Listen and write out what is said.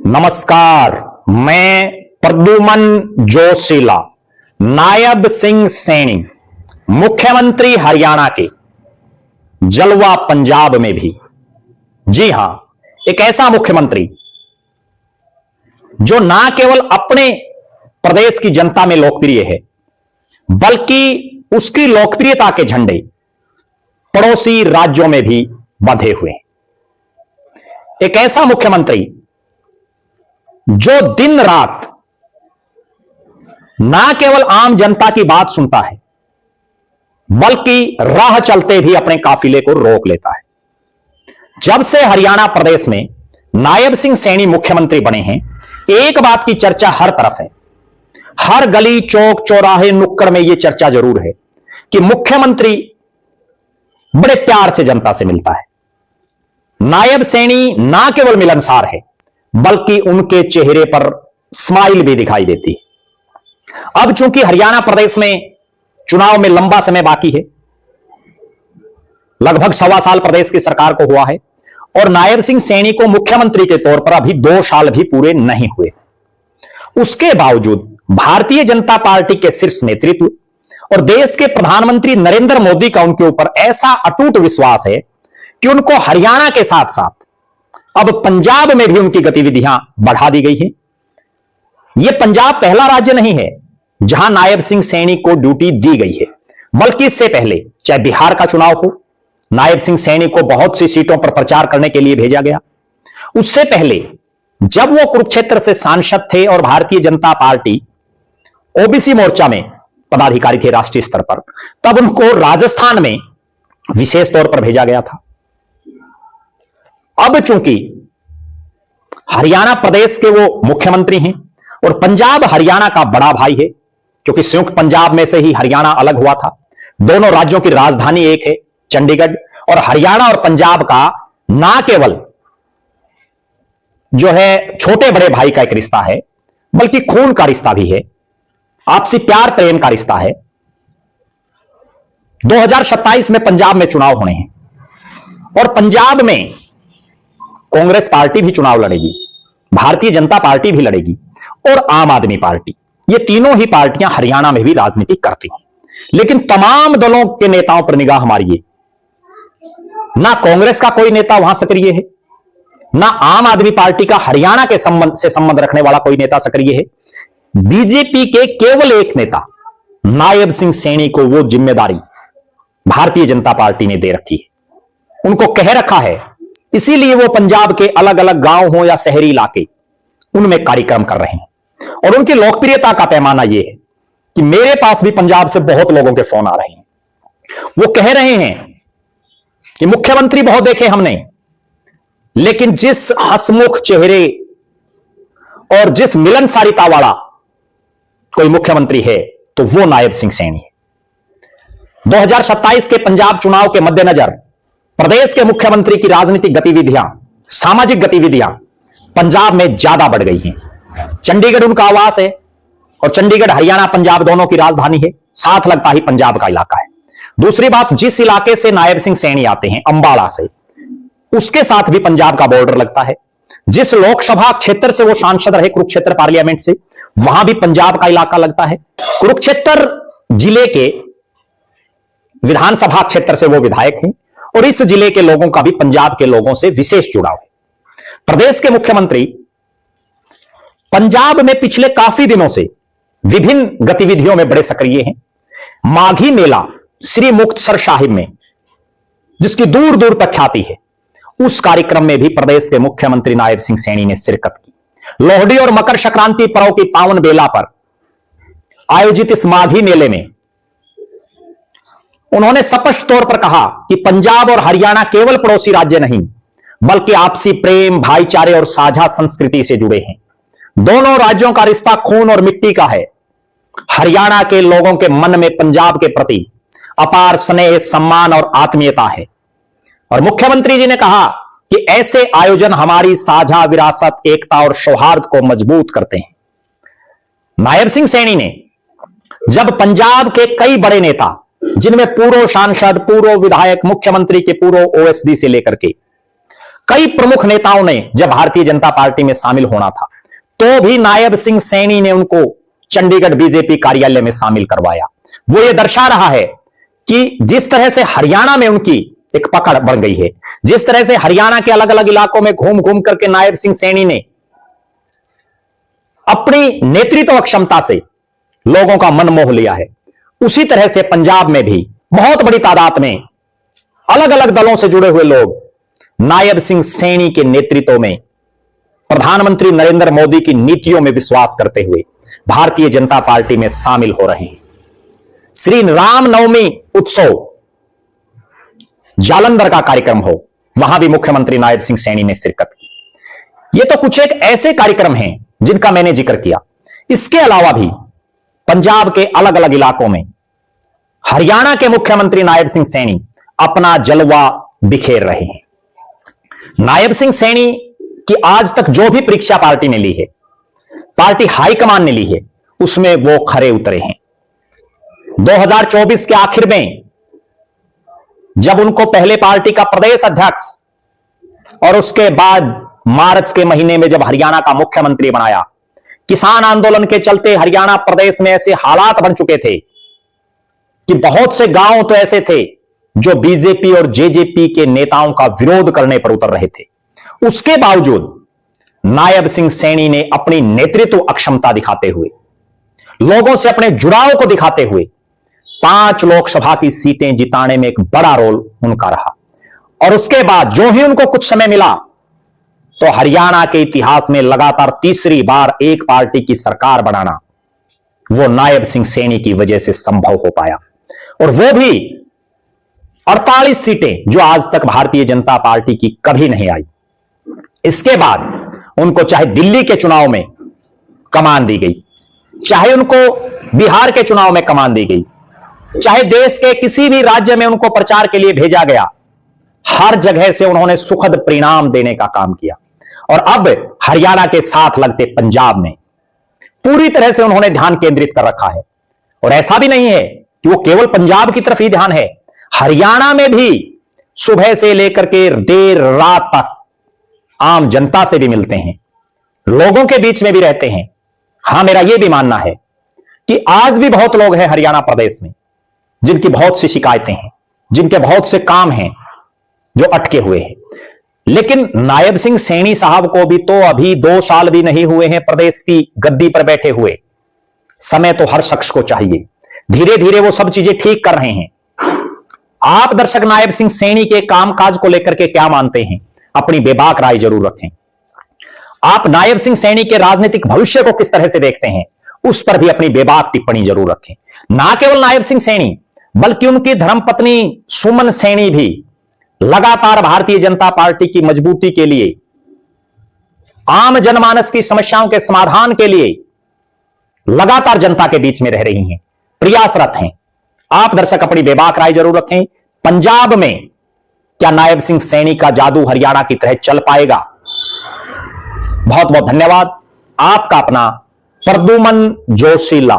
नमस्कार, मैं प्रद्युमन जोशीला, नायब सिंह सैनी, मुख्यमंत्री हरियाणा के, जलवा पंजाब में भी। जी हां, एक ऐसा मुख्यमंत्री जो ना केवल अपने प्रदेश की जनता में लोकप्रिय है, बल्कि उसकी लोकप्रियता के झंडे पड़ोसी राज्यों में भी बंधे हुए हैं। एक ऐसा मुख्यमंत्री जो दिन रात ना केवल आम जनता की बात सुनता है, बल्कि राह चलते भी अपने काफिले को रोक लेता है। जब से हरियाणा प्रदेश में नायब सिंह सैनी मुख्यमंत्री बने हैं, एक बात की चर्चा हर तरफ है। हर गली, चौक, चौराहे, नुक्कड़ में यह चर्चा जरूर है कि मुख्यमंत्री बड़े प्यार से जनता से मिलता है। नायब सैनी ना केवल मिलनसार है, बल्कि उनके चेहरे पर स्माइल भी दिखाई देती है। अब चूंकि हरियाणा प्रदेश में चुनाव में लंबा समय बाकी है, लगभग 1.25 साल प्रदेश की सरकार को हुआ है, और नायब सिंह सैनी को मुख्यमंत्री के तौर पर अभी 2 साल भी पूरे नहीं हुए। उसके बावजूद भारतीय जनता पार्टी के शीर्ष नेतृत्व और देश के प्रधानमंत्री नरेंद्र मोदी का उनके ऊपर ऐसा अटूट विश्वास है कि उनको हरियाणा के साथ साथ अब पंजाब में भी उनकी गतिविधियां बढ़ा दी गई है। यह पंजाब पहला राज्य नहीं है जहां नायब सिंह सैनी को ड्यूटी दी गई है, बल्कि इससे पहले चाहे बिहार का चुनाव हो, नायब सिंह सैनी को बहुत सी सीटों पर प्रचार करने के लिए भेजा गया। उससे पहले जब वो कुरुक्षेत्र से सांसद थे और भारतीय जनता पार्टी ओबीसी मोर्चा में पदाधिकारी थे राष्ट्रीय स्तर पर, तब उनको राजस्थान में विशेष तौर पर भेजा गया था। अब चूंकि हरियाणा प्रदेश के वो मुख्यमंत्री हैं और पंजाब हरियाणा का बड़ा भाई है, क्योंकि संयुक्त पंजाब में से ही हरियाणा अलग हुआ था। दोनों राज्यों की राजधानी एक है, चंडीगढ़, और हरियाणा और पंजाब का ना केवल जो है छोटे बड़े भाई का एक रिश्ता है, बल्कि खून का रिश्ता भी है, आपसी प्यार प्रेम का रिश्ता है। 2027 में पंजाब में चुनाव होने हैं और पंजाब में कांग्रेस पार्टी भी चुनाव लड़ेगी, भारतीय जनता पार्टी भी लड़ेगी और आम आदमी पार्टी। ये तीनों ही पार्टियां हरियाणा में भी राजनीति करती हैं। लेकिन तमाम दलों के नेताओं पर निगाह मारिए, ना कांग्रेस का कोई नेता वहां सक्रिय है, ना आम आदमी पार्टी का हरियाणा के संबंध रखने वाला कोई नेता सक्रिय है। बीजेपी के केवल एक नेता नायब सिंह सैनी को वो जिम्मेदारी भारतीय जनता पार्टी ने दे रखी है, उनको कह रखा है। इसीलिए वो पंजाब के अलग अलग गांव हो या शहरी इलाके, उनमें कार्यक्रम कर रहे हैं। और उनकी लोकप्रियता का पैमाना यह है कि मेरे पास भी पंजाब से बहुत लोगों के फोन आ रहे हैं। वो कह रहे हैं कि मुख्यमंत्री बहुत देखे हमने, लेकिन जिस हंसमुख चेहरे और जिस मिलनसारिता वाला कोई मुख्यमंत्री है, तो वो नायब सिंह सैनी है। 2027 के पंजाब चुनाव के मद्देनजर प्रदेश के मुख्यमंत्री की राजनीतिक गतिविधियां, सामाजिक गतिविधियां पंजाब में ज्यादा बढ़ गई हैं। चंडीगढ़ उनका आवास है और चंडीगढ़ हरियाणा पंजाब दोनों की राजधानी है, साथ लगता ही पंजाब का इलाका है। दूसरी बात, जिस इलाके से नायब सिंह सैनी आते हैं, अंबाला से, उसके साथ भी पंजाब का बॉर्डर लगता है। जिस लोकसभा क्षेत्र से वो सांसद रहे, कुरुक्षेत्र पार्लियामेंट से, वहां भी पंजाब का इलाका लगता है। कुरुक्षेत्र जिले के विधानसभा क्षेत्र से वो विधायक हैं और इस जिले के लोगों का भी पंजाब के लोगों से विशेष जुड़ाव है। प्रदेश के मुख्यमंत्री पंजाब में पिछले काफी दिनों से विभिन्न गतिविधियों में बड़े सक्रिय हैं। माघी मेला श्री मुक्तसर साहिब में, जिसकी दूर दूर तक ख्याति है, उस कार्यक्रम में भी प्रदेश के मुख्यमंत्री नायब सिंह सैनी ने शिरकत की। लोहड़ी और मकर संक्रांति पर्व की पावन बेला पर आयोजित इस माघी मेले में उन्होंने स्पष्ट तौर पर कहा कि पंजाब और हरियाणा केवल पड़ोसी राज्य नहीं, बल्कि आपसी प्रेम, भाईचारे और साझा संस्कृति से जुड़े हैं। दोनों राज्यों का रिश्ता खून और मिट्टी का है। हरियाणा के लोगों के मन में पंजाब के प्रति अपार स्नेह, सम्मान और आत्मीयता है। और मुख्यमंत्री जी ने कहा कि ऐसे आयोजन हमारी साझा विरासत, एकता और सौहार्द को मजबूत करते हैं। नायब सिंह सैनी ने जब पंजाब के कई बड़े नेता, जिनमें पूर्व सांसद, पूर्व विधायक, मुख्यमंत्री के पूर्व ओएसडी से लेकर के कई प्रमुख नेताओं ने जब भारतीय जनता पार्टी में शामिल होना था तो भी नायब सिंह सैनी ने उनको चंडीगढ़ बीजेपी कार्यालय में शामिल करवाया। वो ये दर्शा रहा है कि जिस तरह से हरियाणा में उनकी एक पकड़ बढ़ गई है, जिस तरह से हरियाणा के अलग अलग इलाकों में घूम घूम करके नायब सिंह सैनी ने अपनी नेतृत्व क्षमता से लोगों का मन मोह लिया है, उसी तरह से पंजाब में भी बहुत बड़ी तादाद में अलग अलग दलों से जुड़े हुए लोग नायब सिंह सैनी के नेतृत्व में प्रधानमंत्री नरेंद्र मोदी की नीतियों में विश्वास करते हुए भारतीय जनता पार्टी में शामिल हो रहे हैं। श्री रामनवमी उत्सव जालंधर का कार्यक्रम हो, वहां भी मुख्यमंत्री नायब सिंह सैनी ने शिरकत की। ये तो कुछ एक ऐसे कार्यक्रम हैं जिनका मैंने जिक्र किया। इसके अलावा भी पंजाब के अलग अलग इलाकों में हरियाणा के मुख्यमंत्री नायब सिंह सैनी अपना जलवा बिखेर रहे हैं। नायब सिंह सैनी की आज तक जो भी परीक्षा पार्टी ने ली है, पार्टी हाईकमान ने ली है, उसमें वो खरे उतरे हैं। 2024 के आखिर में जब उनको पहले पार्टी का प्रदेश अध्यक्ष और उसके बाद मार्च के महीने में जब हरियाणा का मुख्यमंत्री बनाया, किसान आंदोलन के चलते हरियाणा प्रदेश में ऐसे हालात बन चुके थे कि बहुत से गांव तो ऐसे थे जो बीजेपी और जेजेपी के नेताओं का विरोध करने पर उतर रहे थे। उसके बावजूद नायब सिंह सैनी ने अपनी नेतृत्व अक्षमता दिखाते हुए, लोगों से अपने जुड़ाव को दिखाते हुए 5 लोकसभा की सीटें जिताने में एक बड़ा रोल उनका रहा। और उसके बाद जो ही उनको कुछ समय मिला तो हरियाणा के इतिहास में लगातार तीसरी बार एक पार्टी की सरकार बनाना वो नायब सिंह सैनी की वजह से संभव हो पाया। और वो भी 48 सीटें जो आज तक भारतीय जनता पार्टी की कभी नहीं आई। इसके बाद उनको चाहे दिल्ली के चुनाव में कमान दी गई, चाहे उनको बिहार के चुनाव में कमान दी गई, चाहे देश के किसी भी राज्य में उनको प्रचार के लिए भेजा गया, हर जगह से उन्होंने सुखद परिणाम देने का काम किया। और अब हरियाणा के साथ लगते पंजाब में पूरी तरह से उन्होंने ध्यान केंद्रित कर रखा है। और ऐसा भी नहीं है कि वो केवल पंजाब की तरफ ही ध्यान है, हरियाणा में भी सुबह से लेकर के देर रात तक आम जनता से भी मिलते हैं, लोगों के बीच में भी रहते हैं। हां, मेरा यह भी मानना है कि आज भी बहुत लोग हैं हरियाणा प्रदेश में जिनकी बहुत सी शिकायतें हैं, जिनके बहुत से काम हैं जो अटके हुए हैं। लेकिन नायब सिंह सैनी साहब को भी तो अभी 2 साल भी नहीं हुए हैं प्रदेश की गद्दी पर बैठे हुए। समय तो हर शख्स को चाहिए, धीरे धीरे वो सब चीजें ठीक कर रहे हैं। आप दर्शक नायब सिंह सैनी के कामकाज को लेकर के क्या मानते हैं, अपनी बेबाक राय जरूर रखें। आप नायब सिंह सैनी के राजनीतिक भविष्य को किस तरह से देखते हैं, उस पर भी अपनी बेबाक टिप्पणी जरूर रखें। ना केवल नायब सिंह सैनी बल्कि उनकी धर्मपत्नी सुमन सैनी भी लगातार भारतीय जनता पार्टी की मजबूती के लिए, आम जनमानस की समस्याओं के समाधान के लिए लगातार जनता के बीच में रह रही हैं, प्रयासरत हैं। आप दर्शक अपनी बेबाक राय जरूर रखें। पंजाब में क्या नायब सिंह सैनी का जादू हरियाणा की तरह चल पाएगा? बहुत बहुत धन्यवाद। आपका अपना प्रद्युमन जोशीला।